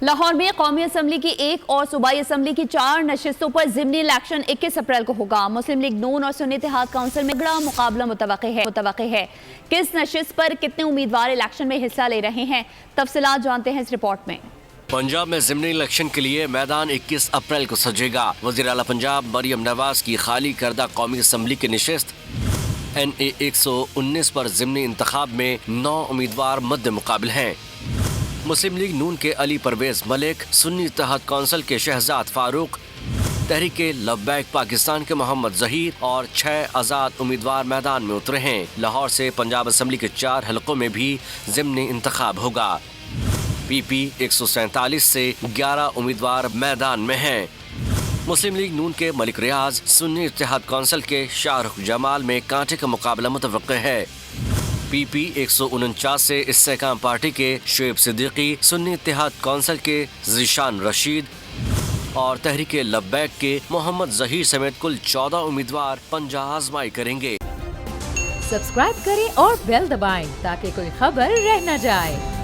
लाहौर में कौमी असम्बली की एक और सूबाई असम्बली की 4 नशिस्तों पर ज़िमनी इलेक्शन 21 अप्रैल को होगा। मुस्लिम लीग नून और सुन्नी इत्तेहाद काउंसिल में बड़ा मुकाबला मुतवक्के है। किस नशिस्त पर कितने उम्मीदवार इलेक्शन में हिस्सा ले रहे हैं, तफसीलात जानते हैं इस रिपोर्ट में। पंजाब में ज़िमनी इलेक्शन के लिए मैदान 21 अप्रैल को सजेगा। वज़ीर आला पंजाब मरियम नवाज की खाली करदा कौमी असम्बली की नशिस्त NA 119 पर ज़िमनी इंतखाब में 9 उम्मीदवार मद्दे मुकाबिल हैं। मुस्लिम लीग नून के अली परवेज मलिक, सुन्नी इत्तेहाद काउंसिल के शहजाद फारूक, तहरीक लब्बैक पाकिस्तान के मोहम्मद जहीर और 6 आज़ाद उम्मीदवार मैदान में उतरे हैं। लाहौर से पंजाब असम्बली के 4 हलकों में भी ज़िमनी इंतखाब होगा। PP 147 से 11 उम्मीदवार मैदान में हैं। मुस्लिम लीग नून के मलिक रियाज, सुन्नी इत्तेहाद काउंसिल के शाहरुख जमाल में कांटे का मुकाबला मुतवक्के है। PP 149 से इस्तेकाम पार्टी के शुएब सिद्दीकी, सुन्नी इत्तेहाद काउंसिल के ज़ीशान रशीद और तहरीक लब्बैक के मोहम्मद जहीर समेत कुल 14 उम्मीदवार पंजा आजमाई करेंगे। सब्सक्राइब करें और बेल दबाएं ताकि कोई खबर रह न जाए।